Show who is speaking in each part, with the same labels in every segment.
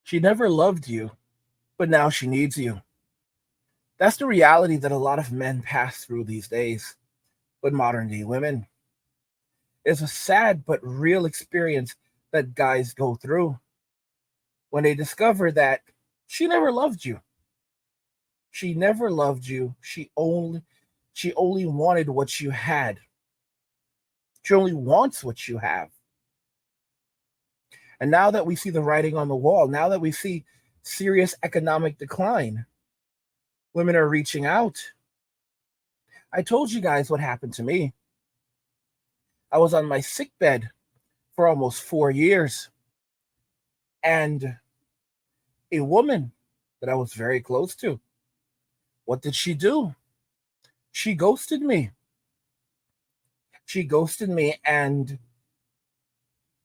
Speaker 1: She never loved you, but now she needs you. That's the reality that a lot of men pass through these days with modern day women. It's a sad but real experience that guys go through when they discover that she never loved you. She never loved you. She only wanted what you had. She only wants what you have. And now that we see the writing on the wall, now that we see serious economic decline, women are reaching out. I told you guys what happened to me. I was on my sick bed for almost 4 years, and a woman that I was very close to, what did she do? She ghosted me. She ghosted me, and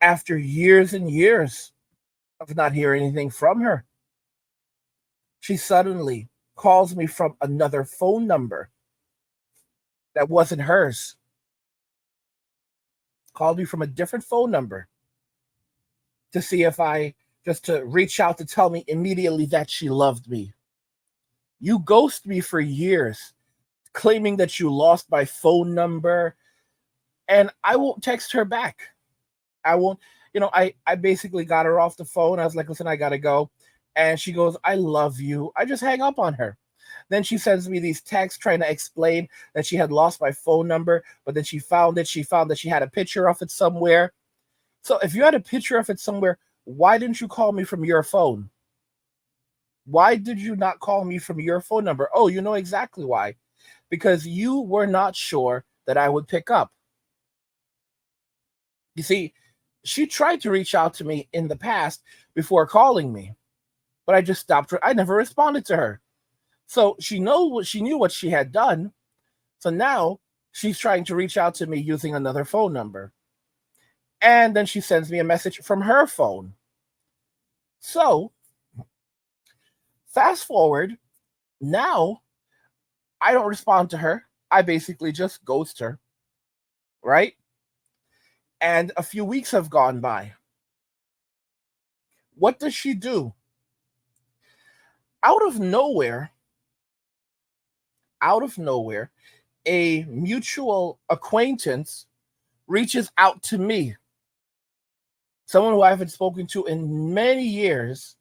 Speaker 1: after years and years of not hearing anything from her, she suddenly calls me from another phone number that wasn't hers. Called me from a different phone number to see if I just to reach out to tell me immediately that she loved me. You ghost me for years, claiming that you lost my phone number, and I won't text her back. I won't, I basically got her off the phone. I was like, listen, I gotta go. And she goes, I love you. I just hang up on her. Then she sends me these texts trying to explain that she had lost my phone number, but then she found it. She found that she had a picture of it somewhere. So if you had a picture of it somewhere, why didn't you call me from your phone? Why did you not call me from your phone number? Oh, you know exactly why. Because you were not sure that I would pick up. You see, she tried to reach out to me in the past before calling me, but I just stopped her. I never responded to her. So she knew what she had done. So now she's trying to reach out to me using another phone number. And then she sends me a message from her phone. So fast forward, now I don't respond to her. I basically just ghost her, right? And a few weeks have gone by. What does she do? Out of nowhere, out of nowhere, a mutual acquaintance reaches out to me, someone who I haven't spoken to in many years,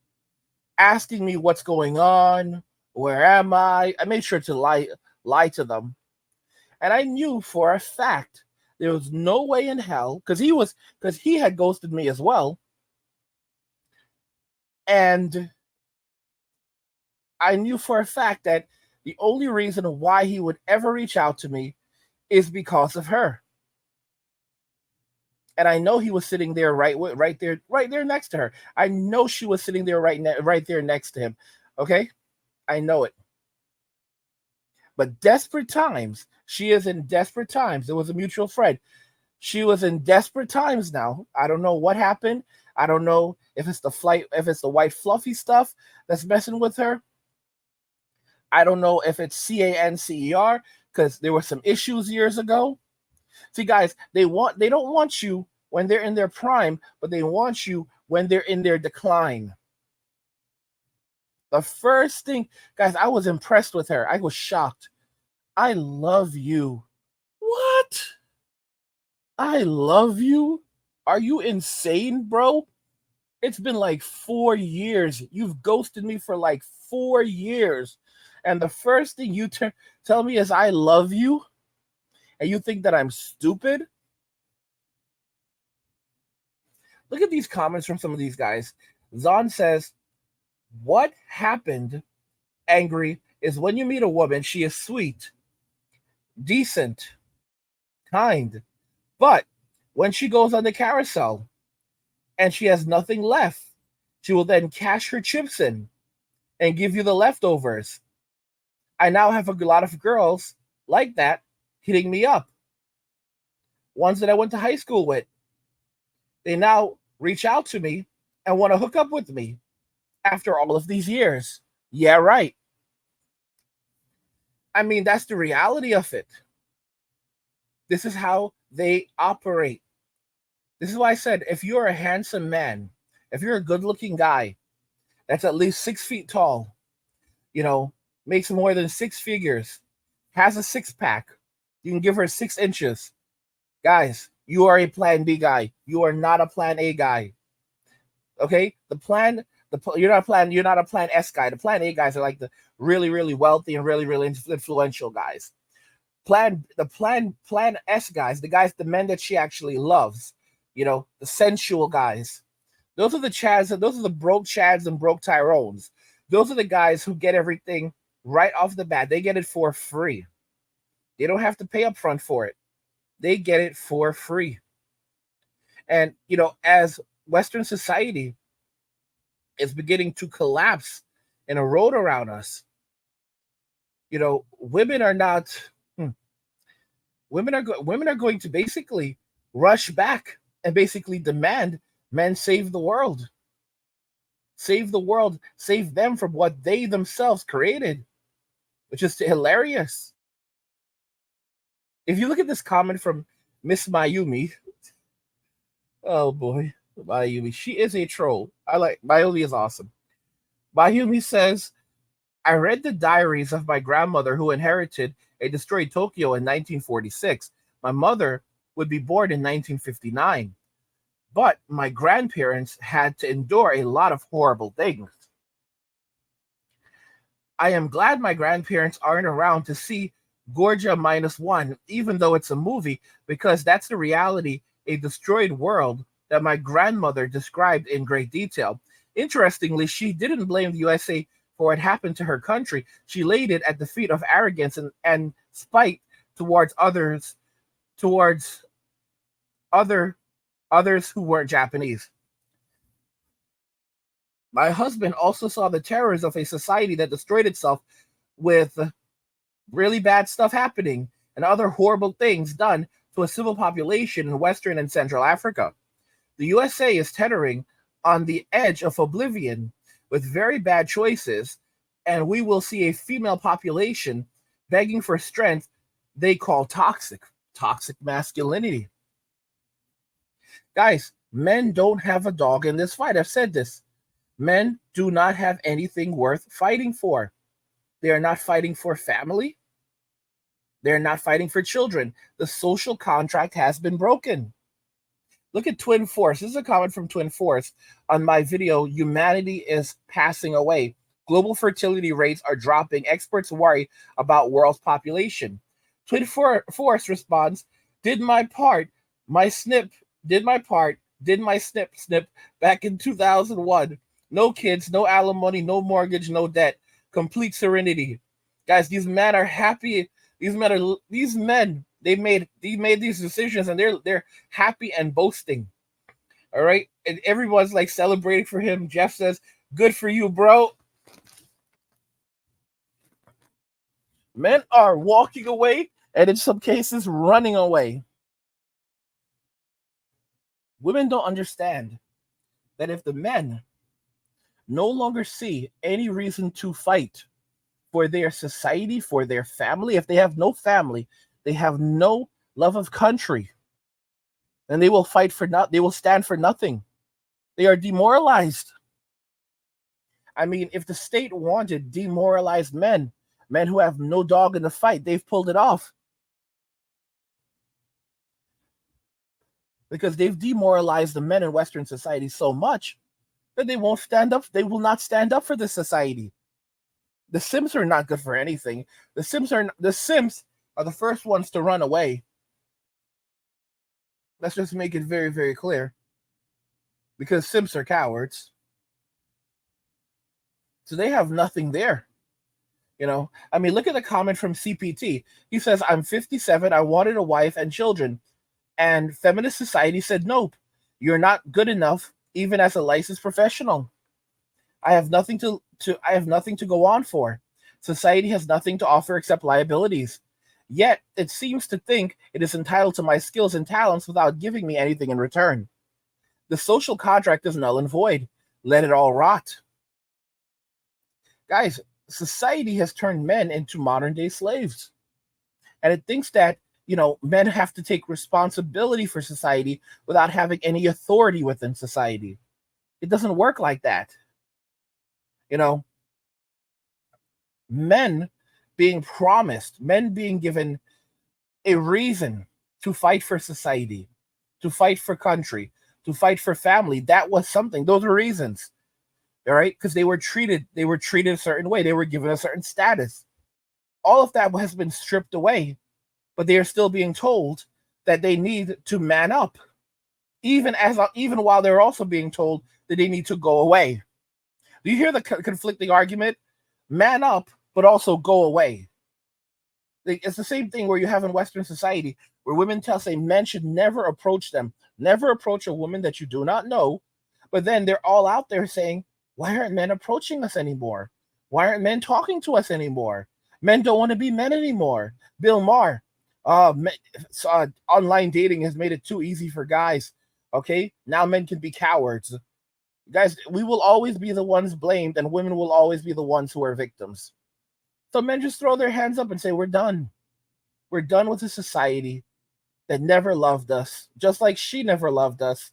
Speaker 1: asking me what's going on, where am I? I made sure to lie to them. And I knew for a fact there was no way in hell, because he had ghosted me as well. And I knew for a fact that the only reason why he would ever reach out to me is because of her. And I know he was sitting there right there next to her. I know she was sitting there right there next to him. Okay, I know it. But desperate times, she is in desperate times. There was a mutual friend. She was in desperate times now. I don't know what happened. I don't know if it's the white fluffy stuff that's messing with her. I don't know if it's CANCER because there were some issues years ago. See, guys, they don't want you when they're in their prime, but they want you when they're in their decline. The first thing, guys, I was impressed with her. I was shocked. I love you. What? I love you? Are you insane, bro? It's been like 4 years. You've ghosted me for like 4 years. And the first thing you tell me is I love you? And you think that I'm stupid? Look at these comments from some of these guys. Zon says, what happened, angry, is when you meet a woman, she is sweet, decent, kind. But when she goes on the carousel and she has nothing left, she will then cash her chips in and give you the leftovers. I now have a lot of girls like that hitting me up. Ones that I went to high school with. They now reach out to me and want to hook up with me after all of these years. Yeah, right. I mean, that's the reality of it. This is how they operate. This is why I said if you're a handsome man, if you're a good looking guy, that's at least 6 feet tall, you know, makes more than six figures, has a six pack. You can give her 6 inches. Guys, you are a plan B guy. You are not a plan A guy. Okay? You're not a plan S guy. The plan A guys are like the really, really wealthy and really, really influential guys. Plan S guys, the men that she actually loves, the sensual guys. Those are the Chads, those are the broke Chads and broke Tyrones. Those are the guys who get everything right off the bat. They get it for free. They don't have to pay up front for it. They get it for free. And, as Western society is beginning to collapse and erode around us, women are not, women are going to basically rush back and basically demand men save the world. Save the world, save them from what they themselves created, which is hilarious. If you look at this comment from Miss Mayumi, oh boy, Mayumi, she is a troll. Mayumi is awesome. Mayumi says, I read the diaries of my grandmother who inherited a destroyed Tokyo in 1946. My mother would be born in 1959. But my grandparents had to endure a lot of horrible things. I am glad my grandparents aren't around to see Gorgia -1, even though it's a movie, because that's the reality, a destroyed world that my grandmother described in great detail. Interestingly, she didn't blame the USA for what happened to her country. She laid it at the feet of arrogance and spite towards others who weren't Japanese. My husband also saw the terrors of a society that destroyed itself with really bad stuff happening and other horrible things done to a civil population in Western and Central Africa. The USA is teetering on the edge of oblivion with very bad choices, and we will see a female population begging for strength they call toxic masculinity. Guys, men don't have a dog in this fight. I've said this. Men do not have anything worth fighting for. They are not fighting for family. They're not fighting for children. The social contract has been broken. Look at Twin Force. This is a comment from Twin Force on my video, Humanity is Passing Away. Global fertility rates are dropping. Experts worry about world's population. Twin Force responds, did my snip back in 2001. No kids, no alimony, no mortgage, no debt. Complete serenity. Guys, these men are happy. These men, they made these decisions and they're happy and boasting. All right? And everyone's like celebrating for him. Jeff says, good for you, bro. Men are walking away and in some cases running away. Women don't understand that if the men no longer see any reason to fight for their society, for their family, if they have no family, they have no love of country, then they will fight for they will stand for nothing. They are demoralized. I mean, if the state wanted demoralized men who have no dog in the fight, they've pulled it off. Because they've demoralized the men in Western society so much that they won't stand up. They will not stand up for this society. The Sims are not good for anything. The Sims are the first ones to run away. Let's just make it very, very clear. Because Sims are cowards. So they have nothing there. I mean, look at the comment from CPT. He says, I'm 57. I wanted a wife and children. And feminist society said, nope, you're not good enough, even as a licensed professional. I have nothing to go on for. Society has nothing to offer except liabilities. Yet it seems to think it is entitled to my skills and talents without giving me anything in return. The social contract is null and void. Let it all rot. Guys, society has turned men into modern day slaves. And it thinks that men have to take responsibility for society without having any authority within society. It doesn't work like that. You know, men being promised, men being given a reason to fight for society, to fight for country, to fight for family. That was something. Those were reasons. All right, because they were treated a certain way. They were given a certain status. All of that has been stripped away, but they are still being told that they need to man up, even while they're also being told that they need to go away. Do you hear the conflicting argument? Man up, but also go away. It's the same thing where you have in Western society where women say men should never approach them, never approach a woman that you do not know. But then they're all out there saying, why aren't men approaching us anymore? Why aren't men talking to us anymore? Men don't want to be men anymore. Bill Maher, online dating has made it too easy for guys. Okay, now men can be cowards. Guys, we will always be the ones blamed, and women will always be the ones who are victims. So men just throw their hands up and say, we're done. We're done with a society that never loved us, just like she never loved us,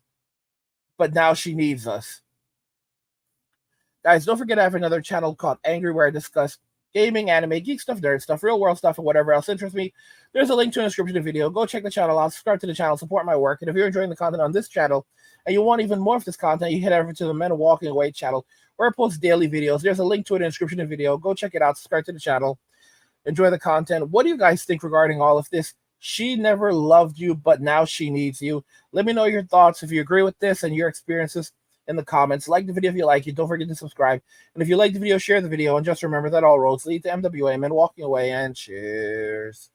Speaker 1: but now she needs us. Guys, don't forget I have another channel called Angry where I discuss gaming, anime, geek stuff, nerd stuff, real world stuff, and whatever else interests me. There's a link to the description of the video. Go check the channel out, subscribe to the channel, support my work. And if you're enjoying the content on this channel and you want even more of this content, you head over to the Men Walking Away channel where I post daily videos. There's a link to it in the description of the video. Go check it out, subscribe to the channel, enjoy the content. What do you guys think regarding all of this? She never loved you, but now she needs you. Let me know your thoughts if you agree with this and your experiences in the comments. Like the video if you like it. Don't forget to subscribe. And if you like the video, share the video. And just remember that all roads lead to MWA, Men Walking Away. And cheers.